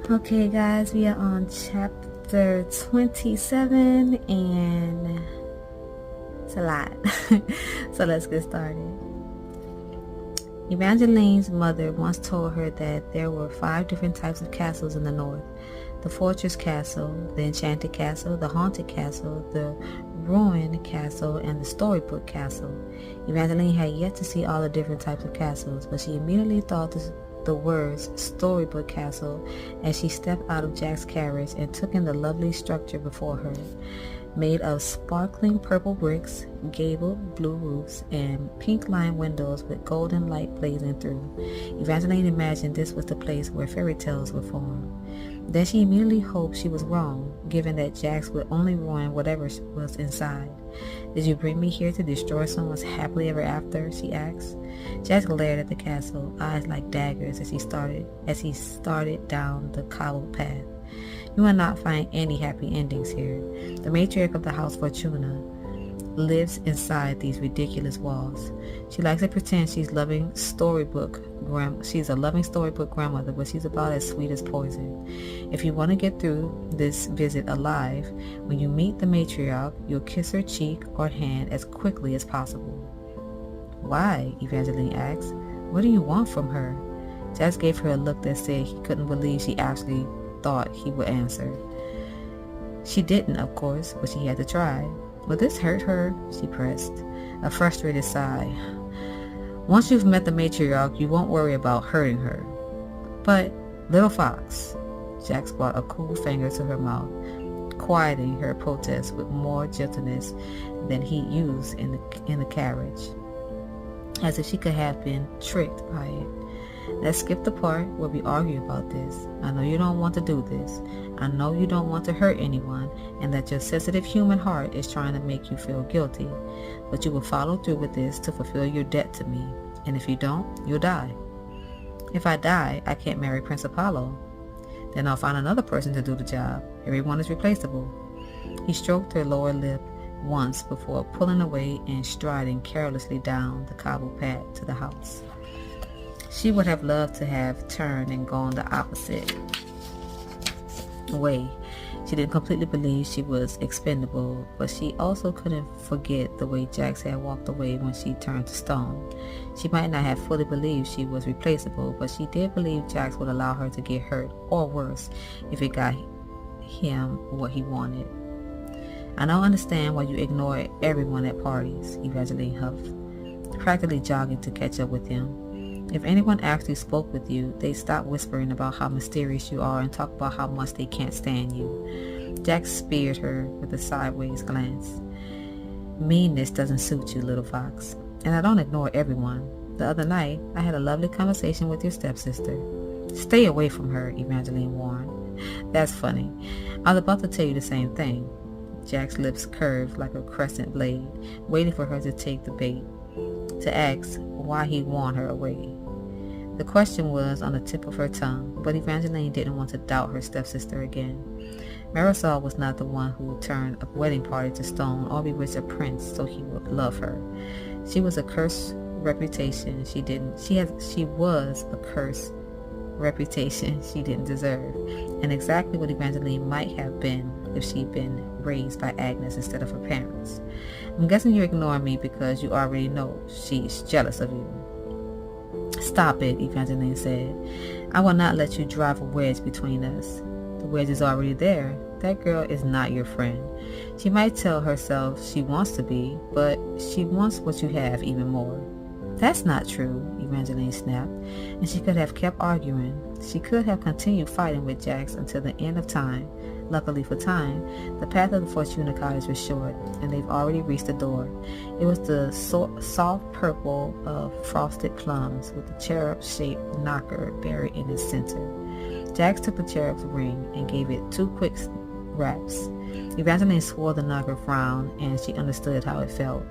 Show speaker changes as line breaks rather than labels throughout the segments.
Okay, guys, we are on chapter 27, and it's a lot. So let's get started. Evangeline's mother once told her that there were 5 different types of castles in the north: the fortress castle, the enchanted castle, the haunted castle, the ruined castle, and the storybook castle. Evangeline had yet to see all the different types of castles, but she immediately thought the words storybook castle as she stepped out of Jack's carriage and took in the lovely structure before her. Made of sparkling purple bricks, gabled blue roofs, and pink-lined windows with golden light blazing through. Evangeline imagined this was the place where fairy tales were formed. Then she immediately hoped she was wrong, given that Jax would only ruin whatever was inside. "Did you bring me here to destroy someone's happily ever after?" she asked. Jax glared at the castle, eyes like daggers as he started down the cobbled path. "You will not find any happy endings here. The matriarch of the house Fortuna lives inside these ridiculous walls. She likes to pretend she's a loving storybook grandmother, but she's about as sweet as poison. If you want to get through this visit alive, when you meet the matriarch, you'll kiss her cheek or hand as quickly as possible." "Why?" Evangeline asked. "What do you want from her?" Jax gave her a look that said he couldn't believe she actually thought he would answer. She didn't, of course, but she had to try. "Will this hurt her?" she pressed. A frustrated sigh. "Once you've met the matriarch, you won't worry about hurting her." "But, little fox," Jax brought a cool finger to her mouth, quieting her protest with more gentleness than he used in the carriage, as if she could have been tricked by it. "Let's skip the part where we argue about this. I know you don't want to do this. I know you don't want to hurt anyone, and that your sensitive human heart is trying to make you feel guilty. But you will follow through with this to fulfill your debt to me. And if you don't, you'll die." "If I die, I can't marry Prince Apollo." "Then I'll find another person to do the job. Everyone is replaceable." He stroked her lower lip once before pulling away and striding carelessly down the cobbled path to the house. She would have loved to have turned and gone the opposite way. She didn't completely believe she was expendable, but she also couldn't forget the way Jax had walked away when she turned to stone. She might not have fully believed she was replaceable, but she did believe Jax would allow her to get hurt, or worse, if it got him what he wanted. "I don't understand why you ignore everyone at parties," Evangeline huffed, practically jogging to catch up with him. "If anyone actually spoke with you, they'd stop whispering about how mysterious you are and talk about how much they can't stand you." Jack speared her with a sideways glance. "Meanness doesn't suit you, little fox. And I don't ignore everyone. The other night, I had a lovely conversation with your stepsister." "Stay away from her," Evangeline warned. "That's funny. I was about to tell you the same thing." Jack's lips curved like a crescent blade, waiting for her to take the bait, to ask why he warned her away. The question was on the tip of her tongue, but Evangeline didn't want to doubt her stepsister again. Marisol was not the one who turned a wedding party to stone or bewitched a prince so he would love her. She was a cursed reputation she was a cursed reputation she didn't deserve, and exactly what Evangeline might have been if she'd been raised by Agnes instead of her parents. "I'm guessing you're ignoring me because you already know she's jealous of you." "Stop it," Evangeline said. "I will not let you drive a wedge between us. The wedge is already there. That girl is not your friend. She might tell herself she wants to be, but she wants what you have even more." "That's not true," Evangeline snapped, and she could have kept arguing. She could have continued fighting with Jax until the end of time. Luckily for time, the path of the Fortuna cottage was short, and they've already reached the door. It was the soft purple of frosted plums, with the cherub-shaped knocker buried in its center. Jax took the cherub's ring and gave it 2 quick raps. Evangeline swore the knocker frowned, and she understood how it felt.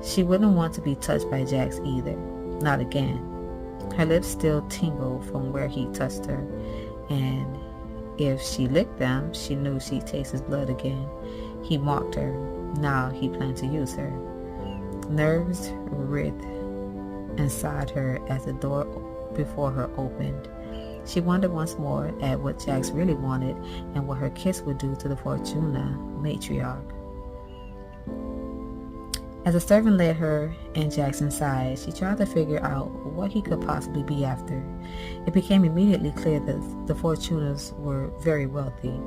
She wouldn't want to be touched by Jax either. Not again. Her lips still tingled from where he touched her, and if she licked them, she knew she'd taste his blood again. He mocked her. Now he planned to use her. Nerves writhed inside her as the door before her opened. She wondered once more at what Jax really wanted and what her kiss would do to the Fortuna matriarch. As the servant led her and Jax inside, she tried to figure out what he could possibly be after. It became immediately clear that the Fortunas were very wealthy.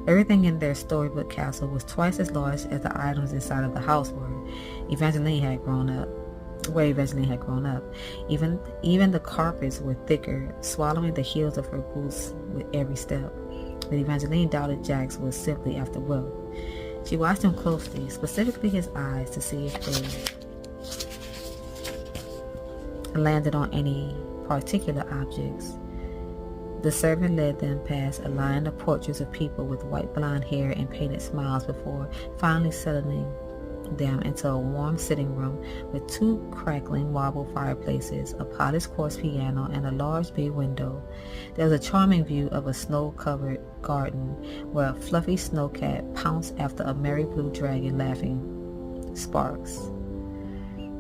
Everything in their storybook castle was twice as large as the items inside of the house where Evangeline had grown up. Even the carpets were thicker, swallowing the heels of her boots with every step. But Evangeline doubted Jax was simply after wealth. She watched him closely, specifically his eyes, to see if they landed on any particular objects. The servant led them past a line of portraits of people with white blonde hair and painted smiles before finally settling them into a warm sitting room with 2 crackling marble fireplaces, a polished quartz piano, and a large bay window. There was a charming view of a snow-covered garden where a fluffy snowcat pounced after a merry blue dragon laughing sparks.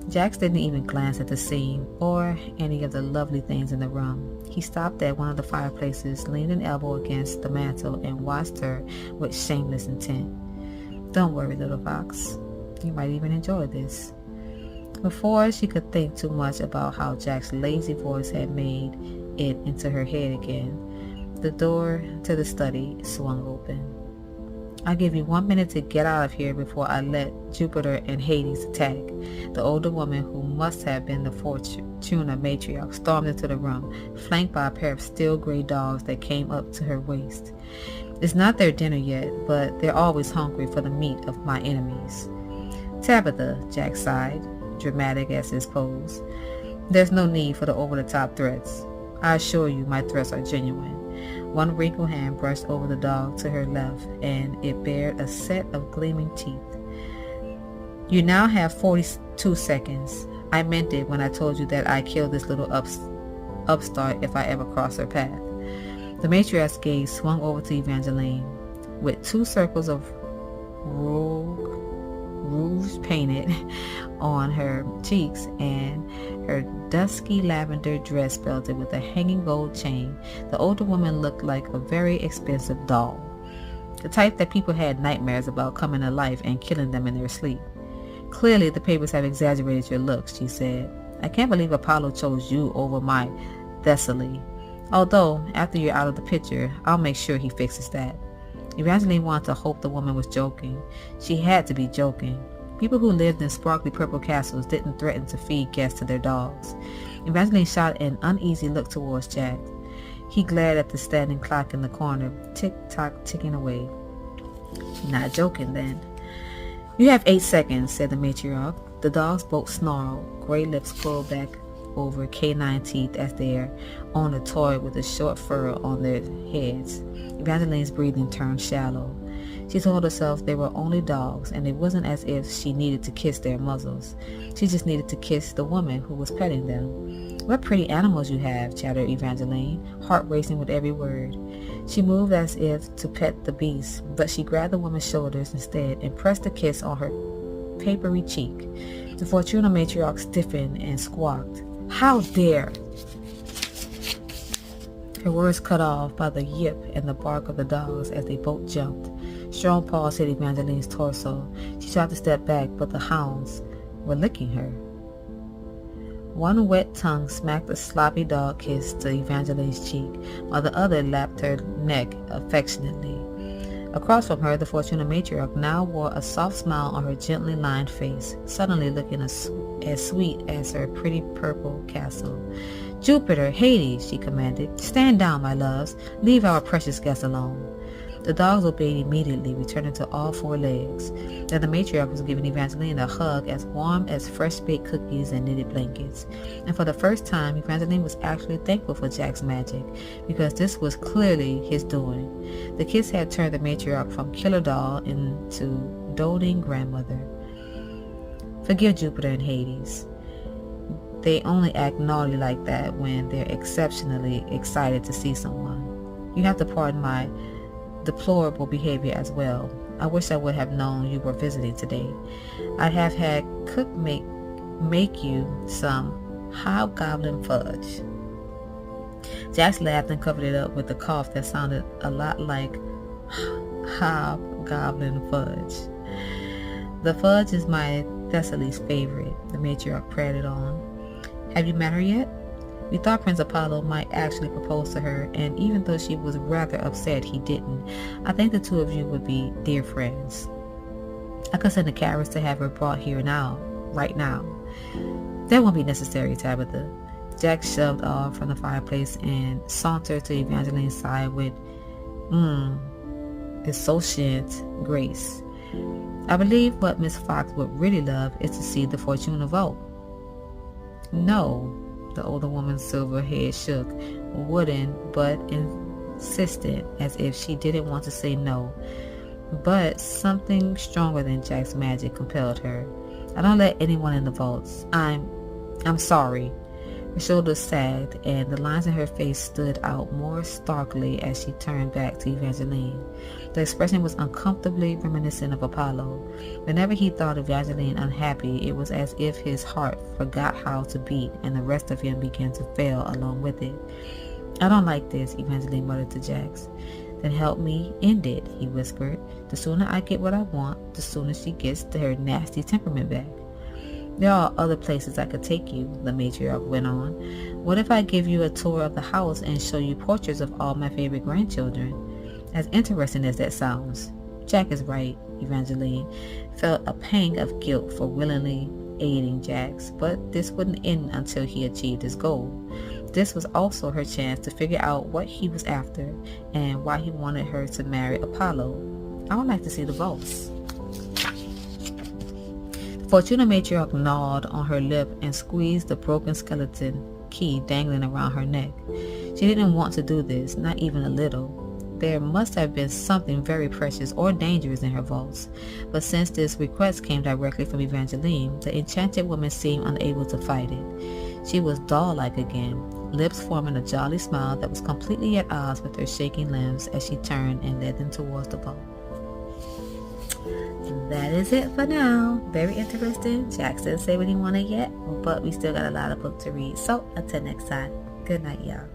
Jax didn't even glance at the scene or any of the lovely things in the room. He stopped at one of the fireplaces, leaned an elbow against the mantel, and watched her with shameless intent. "Don't worry, little fox. You might even enjoy this." Before she could think too much about how Jack's lazy voice had made it into her head again, the door to the study swung open. "I'll give you 1 minute to get out of here before I let Jupiter and Hades attack." The older woman, who must have been the Fortuna matriarch, stormed into the room, flanked by a pair of steel gray dogs that came up to her waist. "It's not their dinner yet, but they're always hungry for the meat of my enemies." "Tabitha," Jack sighed, dramatic as his pose, "there's no need for the over-the-top threats. I assure you my threats are genuine." One wrinkled hand brushed over the dog to her left, and it bared a set of gleaming teeth. "You now have 42 seconds. I meant it when I told you that I killed this little upstart if I ever cross her path." The matriarch's gaze swung over to Evangeline. With 2 circles of rouge painted on her cheeks and her dusky lavender dress belted with a hanging gold chain, the older woman looked like a very expensive doll. The type that people had nightmares about coming to life and killing them in their sleep. "Clearly the papers have exaggerated your looks," she said. "I can't believe Apollo chose you over my Thessaly. Although, after you're out of the picture, I'll make sure he fixes that." Evangeline wanted to hope the woman was joking. She had to be joking. People who lived in sparkly purple castles didn't threaten to feed guests to their dogs. Evangeline shot an uneasy look towards Jack. He glared at the standing clock in the corner, tick-tock ticking away. "Not joking, then." "You have 8 seconds, said the matriarch. The dogs both snarled, gray lips pulled back over canine teeth as their owner toyed with the short fur on their heads. Evangeline's breathing turned shallow. She told herself they were only dogs, and it wasn't as if she needed to kiss their muzzles. She just needed to kiss the woman who was petting them. "What pretty animals you have," chattered Evangeline, heart racing with every word. She moved as if to pet the beast, but she grabbed the woman's shoulders instead and pressed a kiss on her papery cheek. The Fortuna matriarch stiffened and squawked, "How dare!" Her words cut off by the yip and the bark of the dogs as they both jumped. Strong paws hit Evangeline's torso. She tried to step back, but the hounds were licking her. One wet tongue smacked a sloppy dog kiss to Evangeline's cheek, while the other lapped her neck affectionately. Across from her, the Fortuna matriarch now wore a soft smile on her gently lined face, suddenly looking as sweet as her pretty purple castle. "Jupiter, Hades," she commanded, "stand down, my loves. Leave our precious guest alone." The dogs obeyed immediately, returning to all 4 legs. Then the matriarch was giving Evangeline a hug as warm as fresh-baked cookies and knitted blankets. And for the first time, Evangeline was actually thankful for Jack's magic, because this was clearly his doing. The kiss had turned the matriarch from killer doll into doting grandmother. "Forgive Jupiter and Hades. They only act naughty like that when they're exceptionally excited to see someone. You have to pardon my deplorable behavior as well. I wish I would have known you were visiting today. I'd have had cook make you some hobgoblin fudge." Jax laughed and covered it up with a cough that sounded a lot like hobgoblin fudge. The fudge is my Thessaly's favorite, the matriarch prattled on. Have you met her yet? We thought Prince Apollo might actually propose to her, and even though she was rather upset he didn't, I think the two of you would be dear friends. I could send a carriage to have her brought here now, right now. That won't be necessary, Tabitha. Jack shoved off from the fireplace and sauntered to Evangeline's side with, insouciant grace. I believe what Miss Fox would really love is to see the Fortuna vote. No, the older woman's silver head shook, wooden but insistent, as if she didn't want to say no. But something stronger than Jack's magic compelled her. I don't let anyone in the vaults. I'm sorry. Her shoulders sagged, and the lines in her face stood out more starkly as she turned back to Evangeline. The expression was uncomfortably reminiscent of Apollo. Whenever he thought Evangeline unhappy, it was as if his heart forgot how to beat, and the rest of him began to fail along with it. I don't like this, Evangeline muttered to Jax. Then help me end it, he whispered. The sooner I get what I want, the sooner she gets her nasty temperament back. There are other places I could take you, the matriarch went on. What if I give you a tour of the house and show you portraits of all my favorite grandchildren? As interesting as that sounds. Jack is right, Evangeline felt a pang of guilt for willingly aiding Jax, but this wouldn't end until he achieved his goal. This was also her chance to figure out what he was after and why he wanted her to marry Apollo. I would like to see the vaults. Fortuna matriarch gnawed on her lip and squeezed the broken skeleton key dangling around her neck. She didn't want to do this, not even a little. There must have been something very precious or dangerous in her vaults, but since this request came directly from Evangeline, the enchanted woman seemed unable to fight it. She was doll-like again, lips forming a jolly smile that was completely at odds with her shaking limbs as she turned and led them towards the vault. That is it for now. Very interesting. Jax didn't say what he wanted yet, but we still got a lot of book to read. So until next time, good night, y'all.